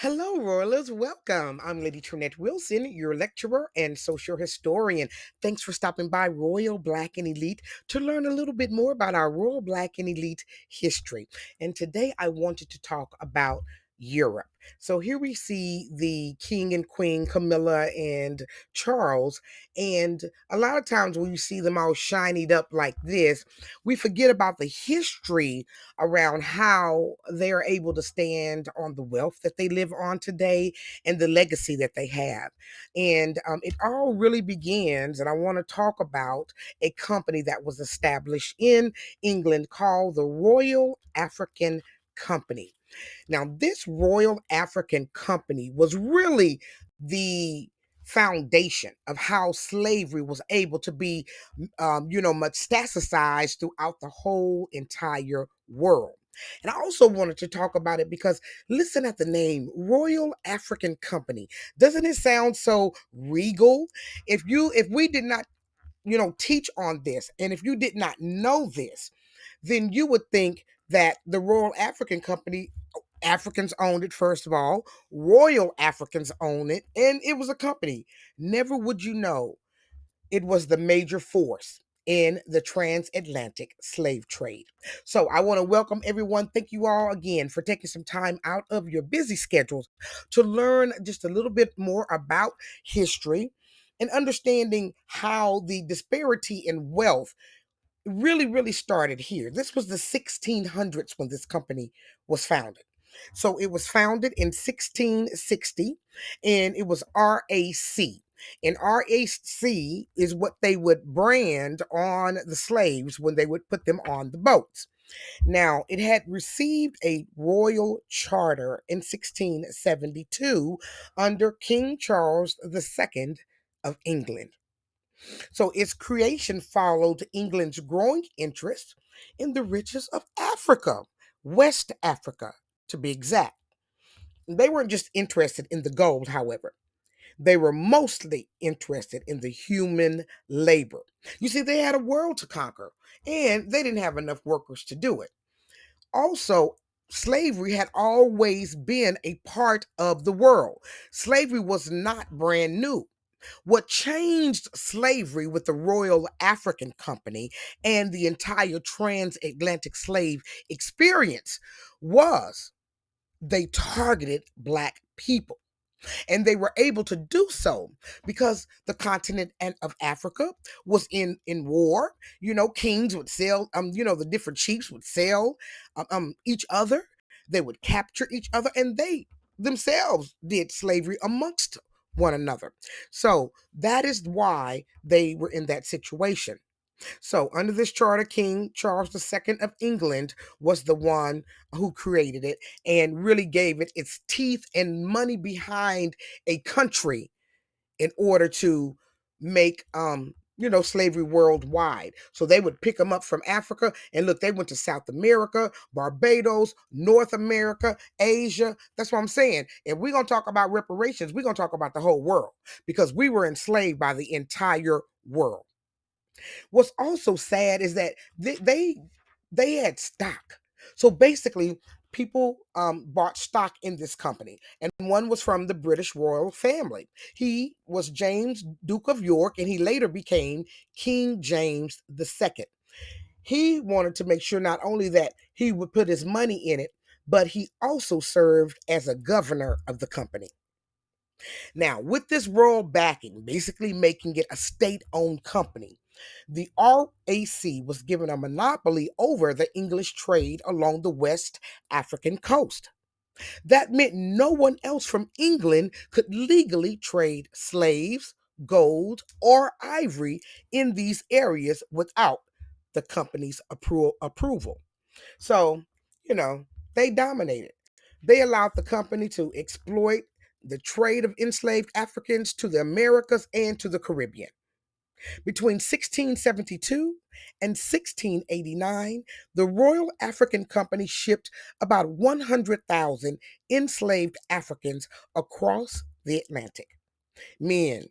Hello, Royalists. Welcome. I'm Lady TrenettWilson, your lecturer and social historian. Thanks for stopping by Royal Black and Elite to learn a little bit more about our Royal Black and Elite history. And today I wanted to talk about Europe. So here we see the king and queen, Camilla and Charles. And a lot of times when you see them all shinied up like this, we forget about the history around how they're able to stand on the wealth that they live on today and the legacy that they have. And it all really begins, and I want to talk about a company that was established in England called the Royal African Company. Now, this Royal African Company was really the foundation of how slavery was able to be, metastasized throughout the whole entire world. And I also wanted to talk about it because listen at the name Royal African Company. Doesn't it sound so regal? If we did not, teach on this, and if you did not know this, then you would think that the Royal African Company, Africans owned it, first of all. Royal Africans own it, and it was a company. Never would you know it was the major force in the transatlantic slave trade. So I want to welcome everyone. Thank you all again for taking some time out of your busy schedules to learn just a little bit more about history and understanding how the disparity in wealth really started here. This was the 1600s when this company was founded. So it was founded in 1660 and it was RAC. And RAC is what they would brand on the slaves when they would put them on the boats. Now, it had received a royal charter in 1672 under King Charles II of England. So its creation followed England's growing interest in the riches of Africa, West Africa to be exact. They weren't just interested in the gold, however. They were mostly interested in the human labor. You see, they had a world to conquer, and they didn't have enough workers to do it. Also, slavery had always been a part of the world. Slavery was not brand new. What changed slavery with the Royal African Company and the entire transatlantic slave experience was they targeted Black people. And they were able to do so because the continent of Africa was in war. Kings would sell, the different chiefs would sell each other. They would capture each other, and they themselves did slavery amongst one another. So that is why they were in that situation. So, under this charter, King Charles II of England was the one who created it and really gave it its teeth and money behind a country in order to make slavery worldwide. So they would pick them up from Africa, and look, they went to South America, Barbados, North America, Asia. That's what I'm saying. If we're going to talk about reparations, we're going to talk about the whole world because we were enslaved by the entire world. What's also sad is that they had stock. So basically, people bought stock in this company, and one was from the British royal family. He was James, Duke of York, and he later became King James II. He wanted to make sure not only that he would put his money in it, but he also served as a governor of the company. Now, with this royal backing, basically making it a state owned company, the RAC was given a monopoly over the English trade along the West African coast. That meant no one else from England could legally trade slaves, gold, or ivory in these areas without the company's approval. So, you know, they dominated. They allowed the company to exploit the trade of enslaved Africans to the Americas and to the Caribbean. Between 1672 and 1689, the Royal African Company shipped about 100,000 enslaved Africans across the Atlantic. Men,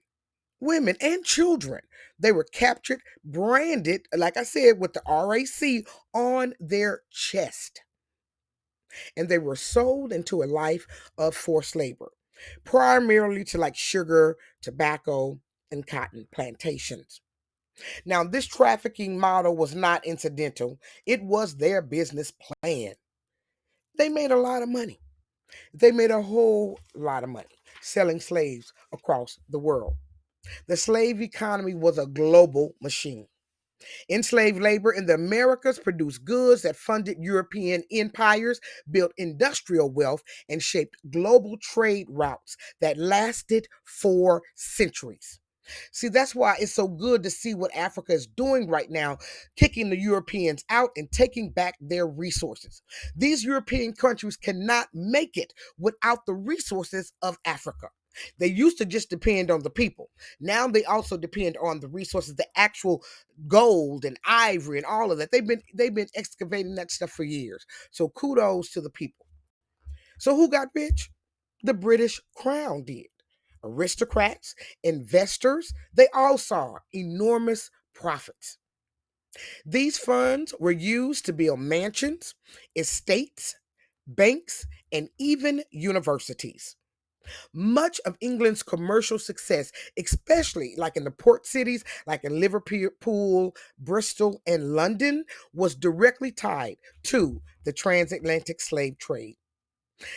women, and children. They were captured, branded, like I said, with the RAC on their chest. and they were sold into a life of forced labor, primarily to like sugar, tobacco, and cotton plantations. Now, this trafficking model was not incidental, it was their business plan. They made a lot of money. They made a whole lot of money selling slaves across the world. The slave economy was a global machine. Enslaved labor in the Americas produced goods that funded European empires, built industrial wealth, and shaped global trade routes that lasted for centuries. See, that's why it's so good to see what Africa is doing right now, kicking the Europeans out and taking back their resources. These European countries cannot make it without the resources of Africa. They used to just depend on the people. Now they also depend on the resources, the actual gold and ivory and all of that. They've been excavating that stuff for years. So kudos to the people. So who got rich? The British Crown did. Aristocrats, investors, they all saw enormous profits. These funds were used to build mansions, estates, banks, and even universities. Much of England's commercial success, especially like in the port cities, like in Liverpool, Bristol, and London, was directly tied to the transatlantic slave trade.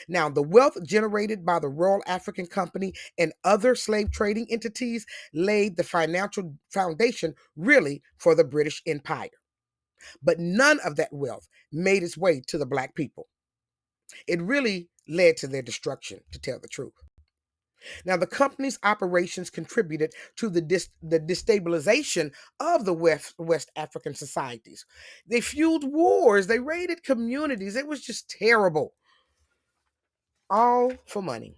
Now, the wealth generated by the Royal African Company and other slave trading entities laid the financial foundation really for the British Empire. But none of that wealth made its way to the black people. It really led to their destruction, to tell the truth. Now, the company's operations contributed to the destabilization of the West African societies. They fueled wars, they raided communities. It was just terrible, all for money.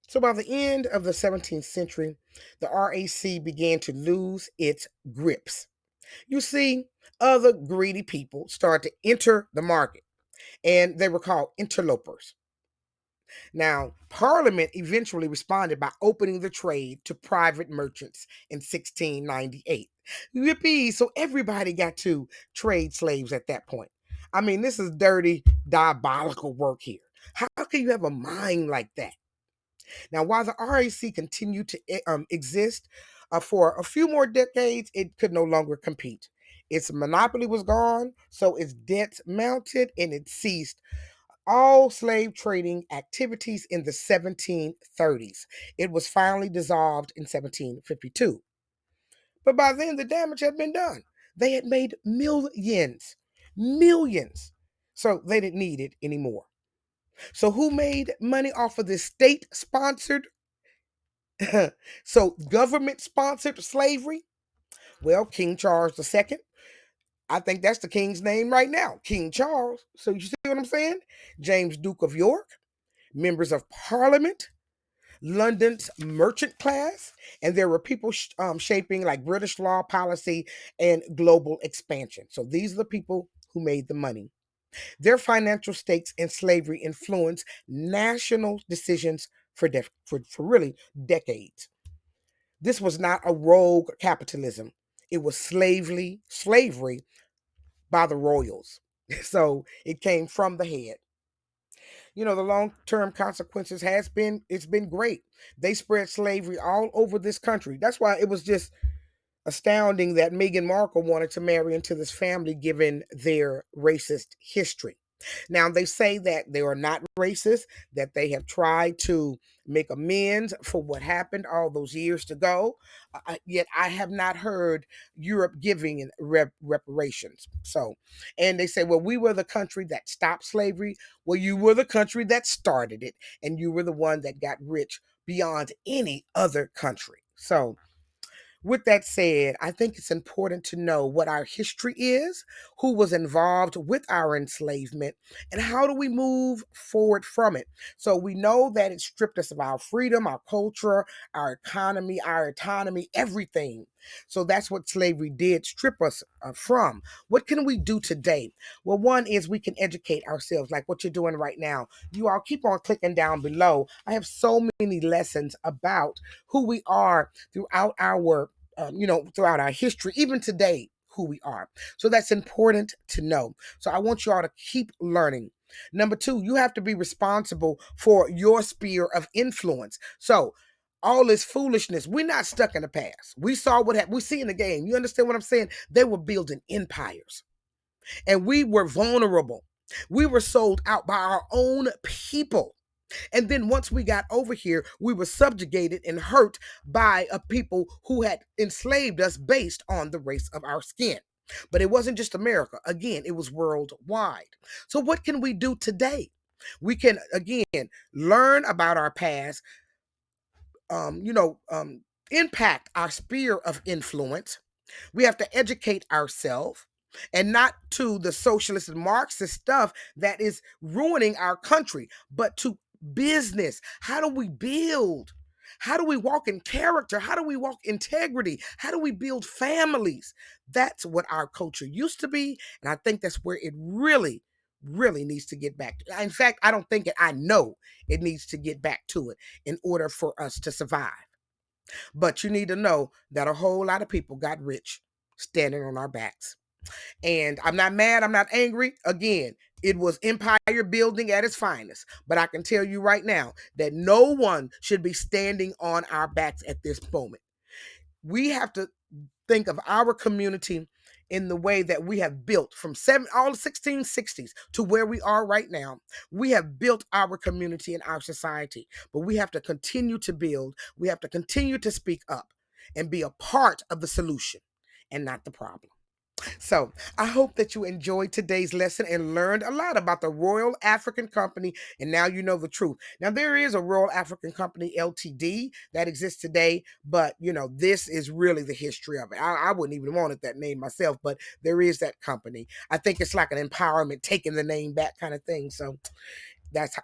So, by the end of the 17th century, the RAC began to lose its grips. You see, other greedy people started to enter the market, and they were called interlopers. Now, Parliament eventually responded by opening the trade to private merchants in 1698. Yippee! So everybody got to trade slaves at that point. I mean, this is dirty, diabolical work here. How can you have a mind like that? Now, while the RAC continued to exist for a few more decades, it could no longer compete. Its monopoly was gone, so its debts mounted and it ceased all slave trading activities in the 1730s. It was finally dissolved in 1752. But by then, the damage had been done. They had made millions, millions. So they didn't need it anymore. So who made money off of this state sponsored, so government sponsored slavery? Well, King Charles II. I think that's the king's name right now, King Charles. So you see what I'm saying? James, Duke of York, members of Parliament, London's merchant class, and there were people shaping like British law policy and global expansion. So these are the people who made the money. Their financial stakes in slavery influenced national decisions for really decades. This was not a rogue capitalism. It was slavery by the royals. So it came from the head. The long-term consequences it's been great. They spread slavery all over this country. That's why it was just astounding that Meghan Markle wanted to marry into this family given their racist history. Now, they say that they are not racist, that they have tried to make amends for what happened all those years ago. Yet I have not heard Europe giving reparations. So, and they say, well, we were the country that stopped slavery. Well, you were the country that started it, and you were the one that got rich beyond any other country. So, with that said, I think it's important to know what our history is, who was involved with our enslavement, and how do we move forward from it. So we know that it stripped us of our freedom, our culture, our economy, our autonomy, everything. So that's what slavery did strip us from. What can we do today? Well, one is we can educate ourselves, like what you're doing right now. You all keep on clicking down below. I have so many lessons about who we are throughout our history, even today, who we are. So that's important to know. So I want you all to keep learning. Number two, you have to be responsible for your sphere of influence. So, all this foolishness, we're not stuck in the past. We saw what happened. We see in the game. You understand what I'm saying? They were building empires, and we were vulnerable. We were sold out by our own people. And then once we got over here, we were subjugated and hurt by a people who had enslaved us based on the race of our skin. But it wasn't just America. Again, it was worldwide. So what can we do today? We can, again, learn about our past, um, you know, um, impact our sphere of influence. We have to educate ourselves, and not to the socialist and Marxist stuff that is ruining our country, but to business. How do we build? How do we walk in character? How do we walk integrity? How do we build families? That's what our culture used to be. And I think that's where it really, really needs to get back to. In fact, I don't think it, I know it needs to get back to it in order for us to survive. But you need to know that a whole lot of people got rich standing on our backs. And I'm not mad, I'm not angry. Again, it was empire building at its finest. But I can tell you right now that no one should be standing on our backs at this moment. We have to think of our community in the way that we have built from all the 1660s to where we are right now. We have built our community and our society, but we have to continue to build. We have to continue to speak up and be a part of the solution and not the problem. So I hope that you enjoyed today's lesson and learned a lot about the Royal African Company, and now you know the truth. Now there is a Royal African Company Ltd that exists today, but this is really the history of it. I wouldn't even want it that name myself, but there is that company. I think it's like an empowerment, taking the name back kind of thing. So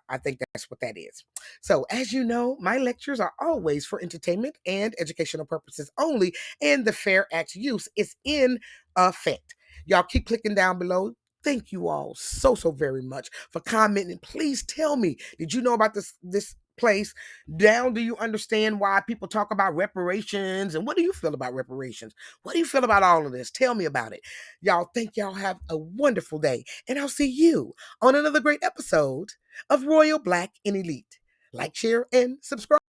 I think that's what that is. So, as you know, my lectures are always for entertainment and educational purposes only, and the Fair Act use is in effect. Y'all keep clicking down below. Thank you all so very much for commenting. Please tell me, did you know about this place? Down, do you understand why people talk about reparations? And what do you feel about reparations? What do you feel about all of this? Tell me about it. Y'all, think y'all have a wonderful day, and I'll see you on another great episode of Royal Black and Elite. Like, share, and subscribe.